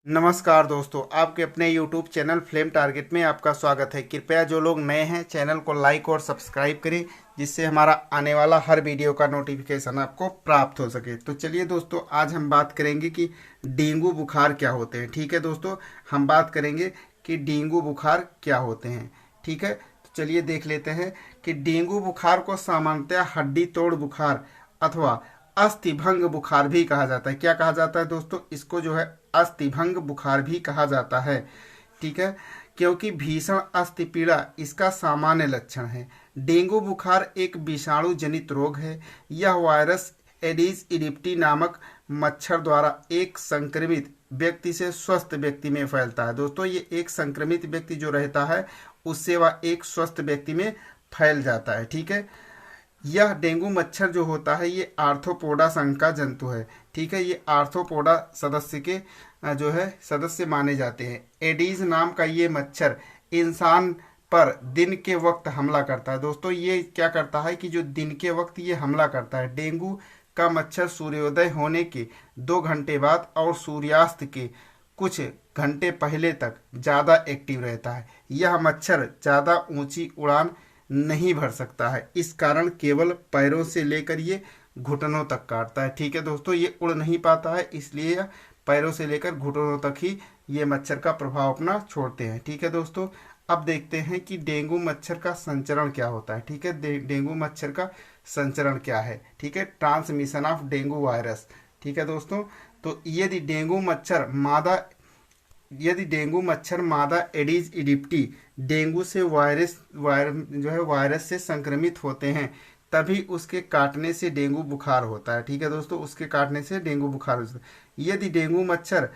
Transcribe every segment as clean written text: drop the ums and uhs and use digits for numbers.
नमस्कार दोस्तों, आपके अपने YouTube चैनल फ्लेम टारगेट में आपका स्वागत है। कृपया जो लोग नए हैं चैनल को लाइक और सब्सक्राइब करें, जिससे हमारा आने वाला हर वीडियो का नोटिफिकेशन आपको प्राप्त हो सके। तो चलिए दोस्तों, आज हम बात करेंगे कि डेंगू बुखार क्या होते हैं। ठीक है दोस्तों, हम बात करेंगे कि डेंगू बुखार क्या होते हैं। ठीक है, तो चलिए देख लेते हैं कि डेंगू बुखार को सामान्यतः हड्डी तोड़ बुखार अथवा अस्थिभंग बुखार भी कहा जाता है। क्या कहा जाता है दोस्तों? इसको जो है अस्थिभंग बुखार भी कहा जाता है। ठीक है, क्योंकि भीषण अस्थि पीड़ा इसका सामान्य लक्षण है। डेंगू बुखार एक विषाणु जनित रोग है। यह वायरस एडिस इजिप्टी नामक मच्छर द्वारा एक संक्रमित व्यक्ति से स्वस्थ व्यक्ति में फैलता है। दोस्तों, ये एक संक्रमित व्यक्ति जो रहता है उससे वह एक स्वस्थ व्यक्ति में फैल जाता है। ठीक है, यह डेंगू मच्छर जो होता है ये आर्थ्रोपोडा संघ का जंतु है। ठीक है, ये आर्थ्रोपोडा सदस्य के जो है सदस्य माने जाते हैं। एडीज नाम का ये मच्छर इंसान पर दिन के वक्त हमला करता है। दोस्तों, ये क्या करता है कि जो दिन के वक्त ये हमला करता है, डेंगू का मच्छर सूर्योदय होने के 2 घंटे बाद और सूर्यास्त के कुछ घंटे पहले तक ज़्यादा एक्टिव रहता है। यह मच्छर ज़्यादा ऊंची उड़ान नहीं भर सकता है, इस कारण केवल पैरों से लेकर ये घुटनों तक काटता है। ठीक है दोस्तों, ये उड़ नहीं पाता है, इसलिए यह पैरों से लेकर घुटनों तक ही ये मच्छर का प्रभाव अपना छोड़ते हैं। ठीक है दोस्तों, अब देखते हैं कि डेंगू मच्छर का संचरण क्या होता है। ठीक है, डेंगू मच्छर का संचरण क्या है। ठीक है, ट्रांसमिशन ऑफ डेंगू वायरस। ठीक है दोस्तों, तो यदि डेंगू मच्छर मादा एडिस इजिप्टी डेंगू से वायरस से संक्रमित होते हैं, तभी उसके काटने से डेंगू बुखार होता है। ठीक है दोस्तों, उसके काटने से डेंगू बुखार होता है। यदि डेंगू मच्छर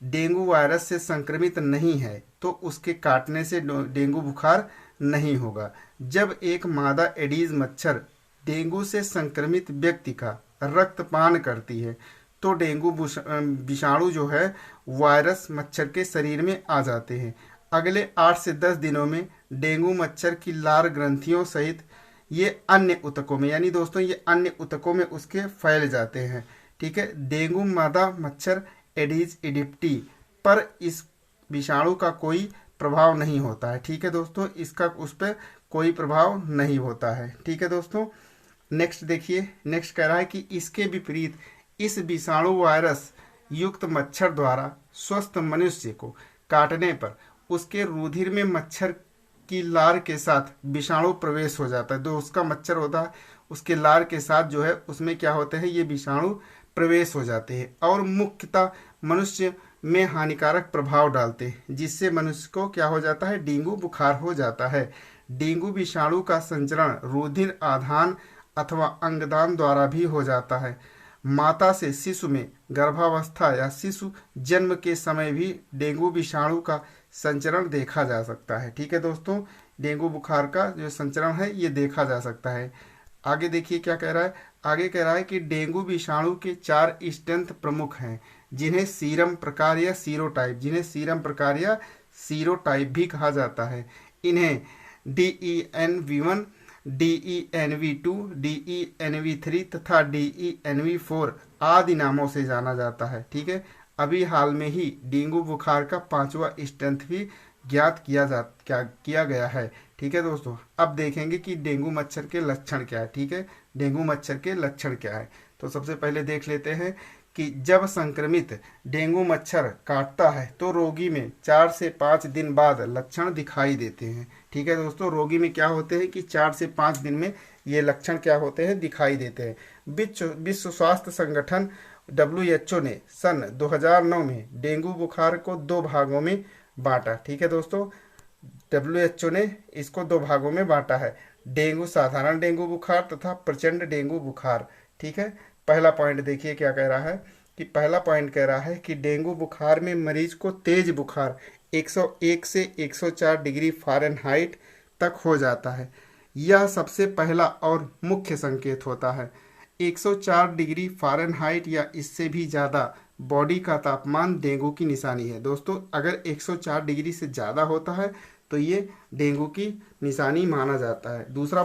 डेंगू वायरस से संक्रमित नहीं है तो उसके काटने से डेंगू बुखार नहीं होगा। जब एक मादा एडिस मच्छर डेंगू से संक्रमित व्यक्ति का रक्तपान करती है तो डेंगू विषाणु जो है वायरस मच्छर के शरीर में आ जाते हैं। अगले 8 से 10 दिनों में डेंगू मच्छर की लार ग्रंथियों सहित ये अन्य ऊतकों में, यानी दोस्तों ये अन्य ऊतकों में उसके फैल जाते हैं। ठीक है, डेंगू मादा मच्छर एडिस इजिप्टी पर इस विषाणु का कोई प्रभाव नहीं होता है। ठीक है दोस्तों, इसका उस पर कोई प्रभाव नहीं होता है। ठीक है दोस्तों, नेक्स्ट देखिए, नेक्स्ट कह रहा है कि इसके विपरीत इस विषाणु वायरस युक्त मच्छर द्वारा स्वस्थ मनुष्य को काटने पर उसके रुधिर में मच्छर की लार के साथ विषाणु प्रवेश हो जाता है। जो उसका मच्छर होता है उसके लार के साथ जो है उसमें क्या होते हैं, ये विषाणु प्रवेश हो जाते हैं और मुख्यतः मनुष्य में हानिकारक प्रभाव डालते हैं, जिससे मनुष्य को क्या हो जाता है, डेंगू बुखार हो जाता है। डेंगू विषाणु का संचरण रुधिर आधान अथवा अंगदान द्वारा भी हो जाता है। माता से शिशु में गर्भावस्था या शिशु जन्म के समय भी डेंगू विषाणु का संचरण देखा जा सकता है। ठीक है दोस्तों, डेंगू बुखार का जो संचरण है ये देखा जा सकता है। आगे देखिए क्या कह रहा है। आगे कह रहा है कि डेंगू विषाणु के 4 स्ट्रेंथ प्रमुख हैं, जिन्हें सीरम प्रकार या सीरोटाइप भी कहा जाता है। इन्हें DENV1, DENV2, DENV3 तथा DENV4 आदि नामों से जाना जाता है। ठीक है, अभी हाल में ही डेंगू बुखार का 5वां स्ट्रेंथ भी ज्ञात किया गया है। ठीक है दोस्तों, अब देखेंगे कि डेंगू मच्छर के लक्षण क्या है। ठीक है, डेंगू मच्छर के लक्षण क्या है, तो सबसे पहले देख लेते हैं कि जब संक्रमित डेंगू मच्छर काटता है तो रोगी में 4 से 5 दिन बाद लक्षण दिखाई देते हैं। ठीक है दोस्तों, रोगी में क्या होते हैं कि 4 से 5 दिन में ये लक्षण क्या होते हैं, दिखाई देते हैं। विश्व स्वास्थ्य संगठन WHO ने सन 2009 में डेंगू बुखार को 2 भागों में बांटा। ठीक है दोस्तों, WHO ने इसको 2 भागों में बांटा है, डेंगू साधारण डेंगू बुखार तथा प्रचंड डेंगू बुखार। ठीक है, पहला पॉइंट देखिए क्या कह रहा है कि पहला पॉइंट कह रहा है कि डेंगू बुखार में मरीज को तेज बुखार 101 से 104 डिग्री फ़ारेनहाइट तक हो जाता है। यह सबसे पहला और मुख्य संकेत होता है। 104 डिग्री फ़ारेनहाइट या इससे भी ज़्यादा बॉडी का तापमान डेंगू की निशानी है। दोस्तों, अगर 104 डिग्री से ज़्यादा होता है तो ये डेंगू की निशानी माना जाता है। दूसरा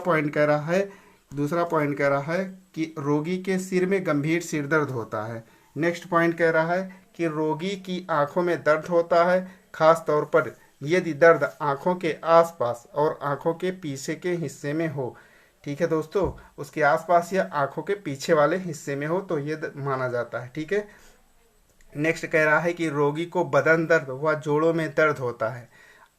पॉइंट कह रहा है कि रोगी के सिर में गंभीर सिरदर्द होता है। नेक्स्ट पॉइंट कह रहा है कि रोगी की आंखों में दर्द होता है, खास तौर पर यदि दर्द आंखों के आसपास और आंखों के पीछे के हिस्से में हो। ठीक है दोस्तों, उसके आसपास या आंखों के पीछे वाले हिस्से में हो तो ये माना जाता है। ठीक है। नेक्स्ट कह रहा है कि रोगी को बदन दर्द व जोड़ों में दर्द होता है,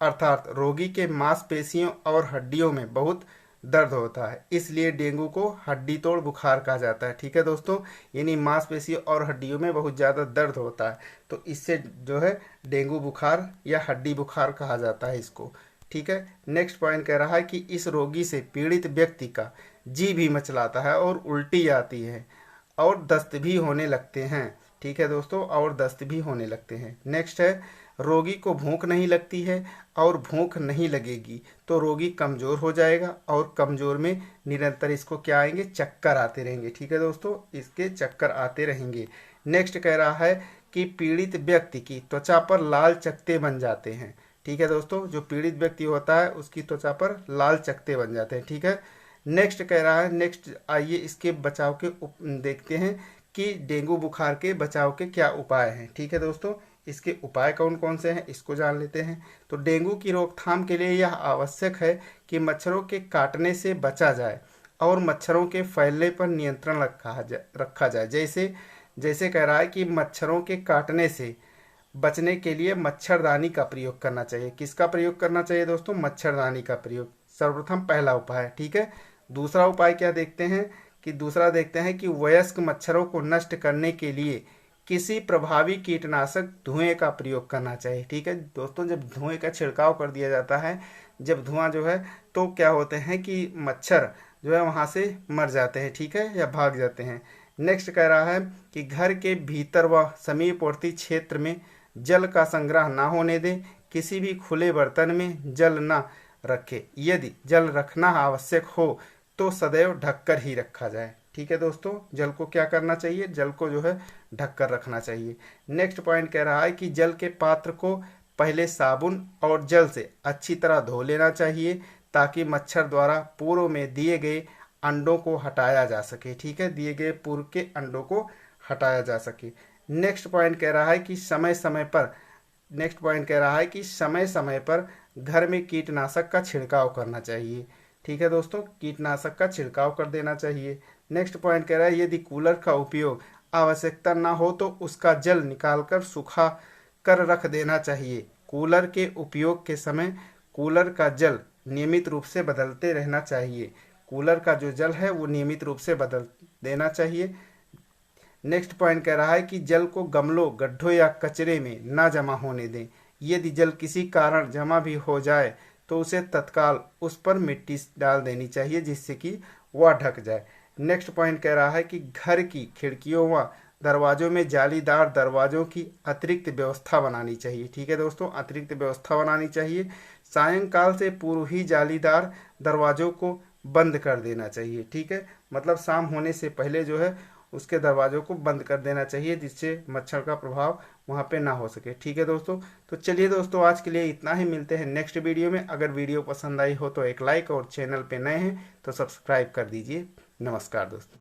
अर्थात रोगी के मांसपेशियों और हड्डियों में बहुत दर्द होता है, इसलिए डेंगू को हड्डी तोड़ बुखार कहा जाता है। ठीक है दोस्तों, यानी मांसपेशियों और हड्डियों में बहुत ज़्यादा दर्द होता है तो इससे जो है डेंगू बुखार या हड्डी बुखार कहा जाता है इसको। ठीक है। नेक्स्ट पॉइंट कह रहा है कि इस रोगी से पीड़ित व्यक्ति का जी भी मचलाता है और उल्टी आती है और दस्त भी होने लगते हैं। ठीक है दोस्तों, और दस्त भी होने लगते हैं। नेक्स्ट है, रोगी को भूख नहीं लगती है और भूख नहीं लगेगी तो रोगी कमज़ोर हो जाएगा और कमज़ोर में निरंतर इसको क्या आएंगे, चक्कर आते रहेंगे। ठीक है दोस्तों, इसके चक्कर आते रहेंगे। नेक्स्ट कह रहा है कि पीड़ित व्यक्ति की त्वचा पर लाल चकत्ते बन जाते हैं। ठीक है दोस्तों, जो पीड़ित व्यक्ति होता है उसकी त्वचा पर लाल चकत्ते बन जाते हैं। ठीक है। नेक्स्ट कह रहा है, नेक्स्ट आइए इसके बचाव के देखते हैं कि डेंगू बुखार के बचाव के क्या उपाय हैं। ठीक है दोस्तों, इसके उपाय कौन कौन से हैं इसको जान लेते हैं। तो डेंगू की रोकथाम के लिए यह आवश्यक है कि मच्छरों के काटने से बचा जाए और मच्छरों के फैलने पर नियंत्रण रखा जाए। जैसे कह रहा है कि मच्छरों के काटने से बचने के लिए मच्छरदानी का प्रयोग करना चाहिए। किसका प्रयोग करना चाहिए दोस्तों, मच्छरदानी का प्रयोग सर्वप्रथम पहला उपाय है। ठीक है। दूसरा उपाय क्या देखते हैं कि वयस्क मच्छरों को नष्ट करने के लिए किसी प्रभावी कीटनाशक धुएं का प्रयोग करना चाहिए। ठीक है दोस्तों, जब धुएं का छिड़काव कर दिया जाता है, जब धुआं जो है तो क्या होते हैं कि मच्छर जो है वहाँ से मर जाते हैं। ठीक है, या भाग जाते हैं। नेक्स्ट कह रहा है कि घर के भीतर व समीपवर्ती क्षेत्र में जल का संग्रह ना होने दें, किसी भी खुले बर्तन में जल ना रखें, यदि जल रखना आवश्यक हो तो सदैव ढककर ही रखा जाए। ठीक है दोस्तों, जल को क्या करना चाहिए, जल को जो है ढककर रखना चाहिए। नेक्स्ट पॉइंट कह रहा है कि जल के पात्र को पहले साबुन और जल से अच्छी तरह धो लेना चाहिए ताकि मच्छर द्वारा पूर्व में दिए गए अंडों को हटाया जा सके। ठीक है, दिए गए पूर्व के अंडों को हटाया जा सके। नेक्स्ट पॉइंट कह रहा है कि समय समय पर घर में कीटनाशक का छिड़काव करना चाहिए। ठीक है दोस्तों, कीटनाशक का छिड़काव कर देना चाहिए। नेक्स्ट पॉइंट कह रहा है यदि कूलर का उपयोग आवश्यकता ना हो तो उसका जल निकालकर सुखा कर रख देना चाहिए। कूलर के उपयोग के समय कूलर का जल नियमित रूप से बदलते रहना चाहिए। कूलर का जो जल है वो नियमित रूप से बदल देना चाहिए। नेक्स्ट पॉइंट कह रहा है कि जल को गमलों, गड्ढों या कचरे में ना जमा होने दें। यदि जल किसी कारण जमा भी हो जाए तो उसे तत्काल उस पर मिट्टी डाल देनी चाहिए जिससे कि वह ढक जाए। नेक्स्ट पॉइंट कह रहा है कि घर की खिड़कियों व दरवाजों में जालीदार दरवाजों की अतिरिक्त व्यवस्था बनानी चाहिए। ठीक है दोस्तों, अतिरिक्त व्यवस्था बनानी चाहिए। सायंकाल से पूर्व ही जालीदार दरवाजों को बंद कर देना चाहिए। ठीक है, मतलब शाम होने से पहले जो है उसके दरवाजों को बंद कर देना चाहिए जिससे मच्छर का प्रभाव वहाँ पे ना हो सके। ठीक है दोस्तों, तो चलिए दोस्तों आज के लिए इतना ही। मिलते हैं नेक्स्ट वीडियो में। अगर वीडियो पसंद आई हो तो एक लाइक और चैनल पे नए हैं तो सब्सक्राइब कर दीजिए। नमस्कार दोस्तों।